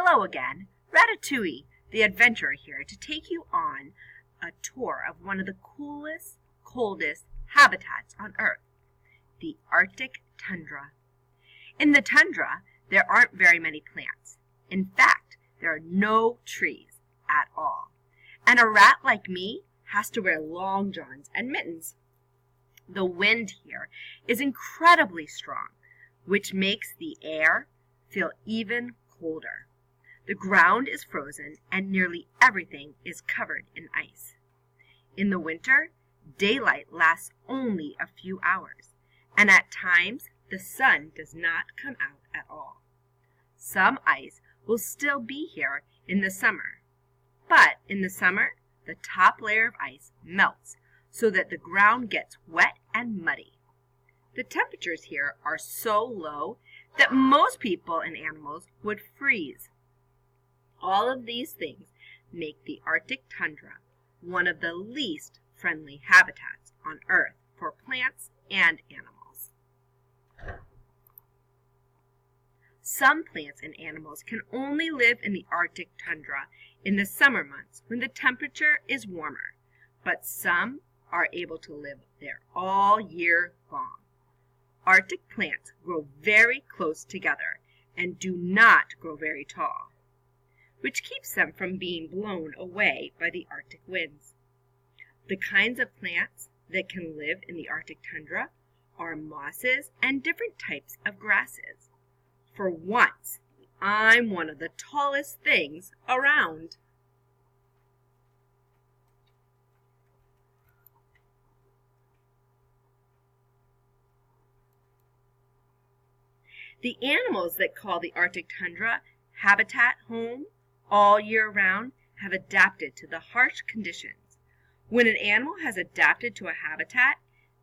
Hello again, Ratatouille, the adventurer here to take you on a tour of one of the coolest, coldest habitats on Earth, the Arctic tundra. In the tundra, there aren't very many plants. In fact, there are no trees at all. And a rat like me has to wear long johns and mittens. The wind here is incredibly strong, which makes the air feel even colder. The ground is frozen and nearly everything is covered in ice. In the winter, daylight lasts only a few hours, and at times the sun does not come out at all. Some ice will still be here in the summer, but in the summer, the top layer of ice melts so that the ground gets wet and muddy. The temperatures here are so low that most people and animals would freeze. All of these things make the Arctic tundra one of the least friendly habitats on Earth for plants and animals. Some plants and animals can only live in the Arctic tundra in the summer months when the temperature is warmer, but some are able to live there all year long. Arctic plants grow very close together and do not grow very tall, which keeps them from being blown away by the Arctic winds. The kinds of plants that can live in the Arctic tundra are mosses and different types of grasses. For once, I'm one of the tallest things around. The animals that call the Arctic tundra habitat home all year round have adapted to the harsh conditions. When an animal has adapted to a habitat,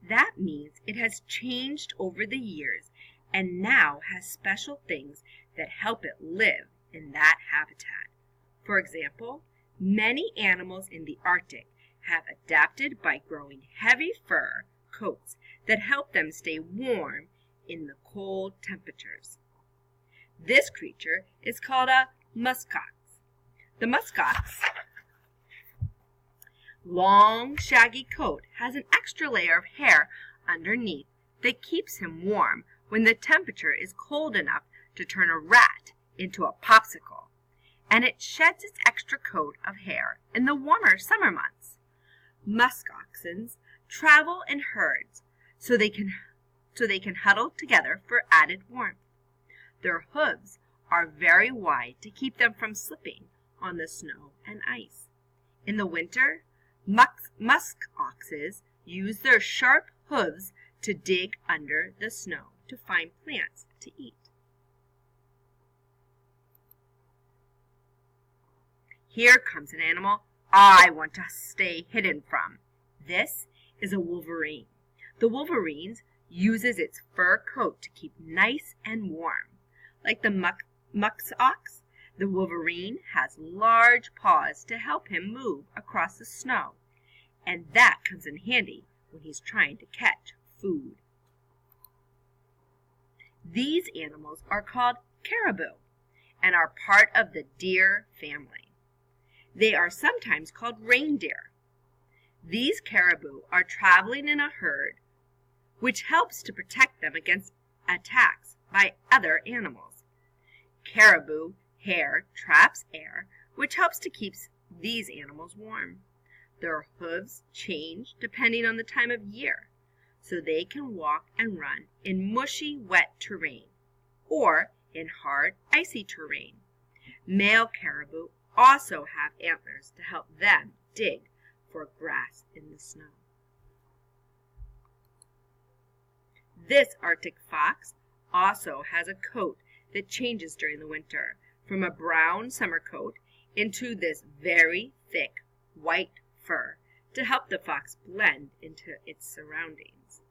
that means it has changed over the years and now has special things that help it live in that habitat. For example, many animals in the Arctic have adapted by growing heavy fur coats that help them stay warm in the cold temperatures. This creature is called a muskox. The muskox long, shaggy coat has an extra layer of hair underneath that keeps him warm when the temperature is cold enough to turn a rat into a popsicle, and it sheds its extra coat of hair in the warmer summer months. Musk oxen travel in herds so they can huddle together for added warmth. Their hooves are very wide to keep them from slipping on the snow and ice. In the winter, musk oxen use their sharp hooves to dig under the snow to find plants to eat. Here comes an animal I want to stay hidden from. This is a wolverine. The wolverine uses its fur coat to keep nice and warm. Like the muskox, the wolverine has large paws to help him move across the snow, and that comes in handy when he's trying to catch food. These animals are called caribou and are part of the deer family. They are sometimes called reindeer. These caribou are traveling in a herd, which helps to protect them against attacks by other animals. Caribou hair traps air, which helps to keep these animals warm. Their hooves change depending on the time of year, so they can walk and run in mushy, wet terrain or in hard, icy terrain. Male caribou also have antlers to help them dig for grass in the snow. This Arctic fox also has a coat that changes during the winter from a brown summer coat into this very thick white fur to help the fox blend into its surroundings.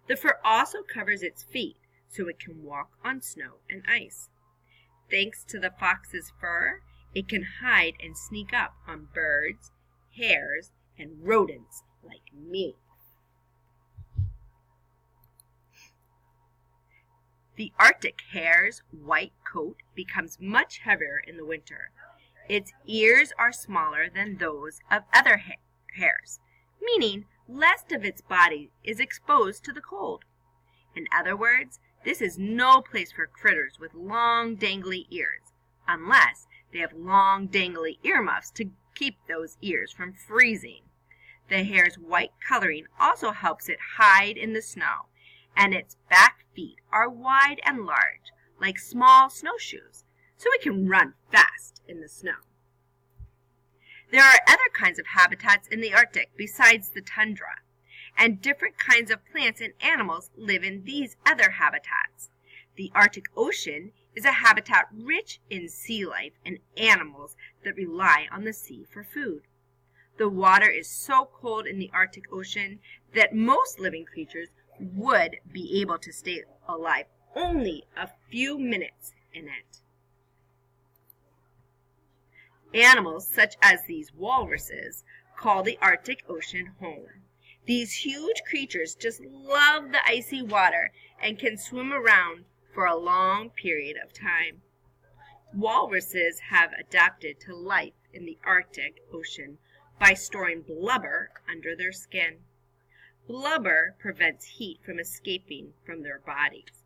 The fur also covers its feet so it can walk on snow and ice. Thanks to the fox's fur, it can hide and sneak up on birds, hares, and rodents like me. The Arctic hare's white coat becomes much heavier in the winter. Its ears are smaller than those of other hares, meaning less of its body is exposed to the cold. In other words, this is no place for critters with long, dangly ears, unless they have long, dangly earmuffs to keep those ears from freezing. The hare's white coloring also helps it hide in the snow, and its back feet are wide and large, like small snowshoes, so it can run fast in the snow. There are other kinds of habitats in the Arctic besides the tundra, and different kinds of plants and animals live in these other habitats. The Arctic Ocean is a habitat rich in sea life and animals that rely on the sea for food. The water is so cold in the Arctic Ocean that most living creatures would be able to stay alive only a few minutes in it. Animals such as these walruses call the Arctic Ocean home. These huge creatures just love the icy water and can swim around for a long period of time. Walruses have adapted to life in the Arctic Ocean by storing blubber under their skin. Blubber prevents heat from escaping from their bodies.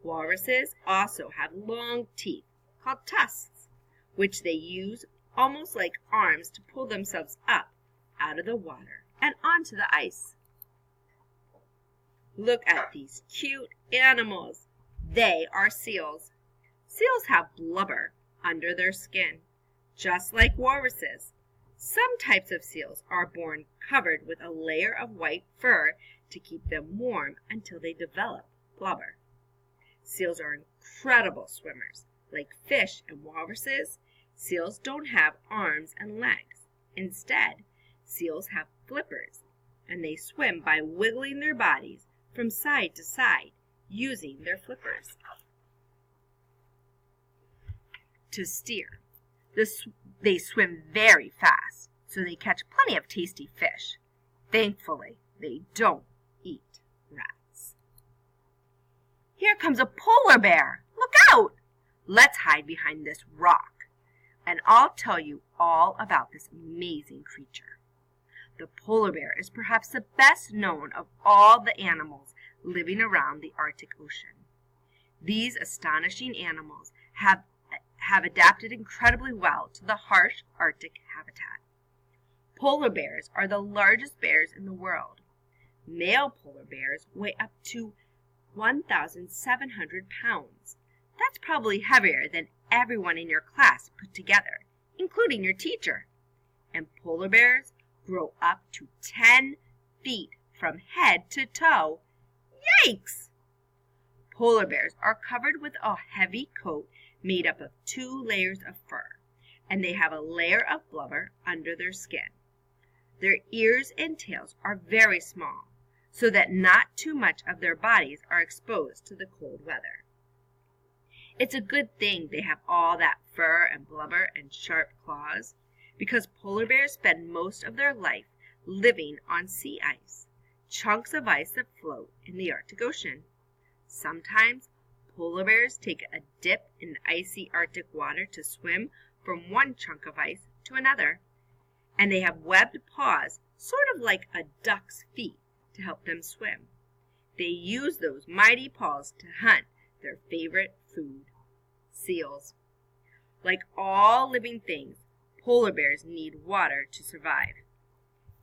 Walruses also have long teeth called tusks, which they use almost like arms to pull themselves up out of the water and onto the ice. Look at these cute animals. They are seals. Seals have blubber under their skin, just like walruses. Some types of seals are born covered with a layer of white fur to keep them warm until they develop blubber. Seals are incredible swimmers. Like fish and walruses, seals don't have arms and legs. Instead, seals have flippers, and they swim by wiggling their bodies from side to side using their flippers. To steer, they swim very fast, so they catch plenty of tasty fish. Thankfully, they don't eat rats. Here comes a polar bear. Look out! Let's hide behind this rock, and I'll tell you all about this amazing creature. The polar bear is perhaps the best known of all the animals living around the Arctic Ocean. These astonishing animals have adapted incredibly well to the harsh Arctic habitat. Polar bears are the largest bears in the world. Male polar bears weigh up to 1,700 pounds. That's probably heavier than everyone in your class put together, including your teacher. And polar bears grow up to 10 feet from head to toe. Yikes! Polar bears are covered with a heavy coat made up of 2 layers of fur, and they have a layer of blubber under their skin. Their ears and tails are very small, so that not too much of their bodies are exposed to the cold weather. It's a good thing they have all that fur and blubber and sharp claws, because polar bears spend most of their life living on sea ice, chunks of ice that float in the Arctic Ocean. Sometimes polar bears take a dip in the icy Arctic water to swim from one chunk of ice to another, and they have webbed paws, sort of like a duck's feet, to help them swim. They use those mighty paws to hunt their favorite food, seals. Like all living things, polar bears need water to survive,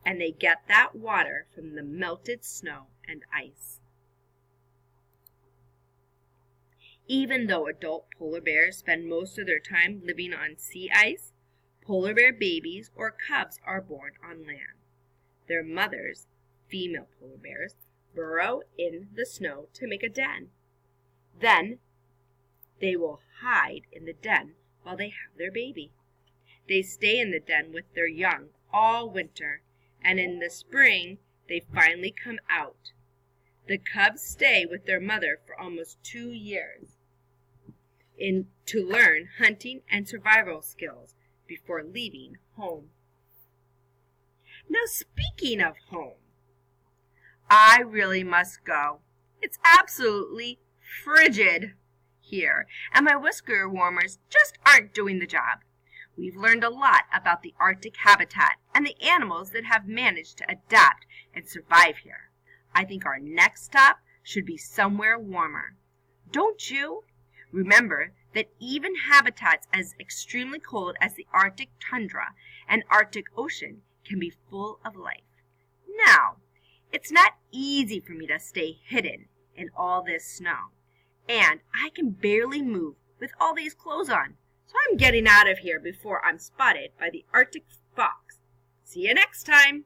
and they get that water from the melted snow and ice. Even though adult polar bears spend most of their time living on sea ice, polar bear babies or cubs are born on land. Their mothers, female polar bears, burrow in the snow to make a den. Then they will hide in the den while they have their baby. They stay in the den with their young all winter, and in the spring they finally come out. The cubs stay with their mother for almost 2 years to learn hunting and survival skills before leaving home. Now, speaking of home, I really must go. It's absolutely frigid here, and my whisker warmers just aren't doing the job. We've learned a lot about the Arctic habitat and the animals that have managed to adapt and survive here. I think our next stop should be somewhere warmer. Don't you? Remember that even habitats as extremely cold as the Arctic tundra and Arctic Ocean can be full of life. Now, it's not easy for me to stay hidden in all this snow, and I can barely move with all these clothes on, so I'm getting out of here before I'm spotted by the Arctic fox. See you next time!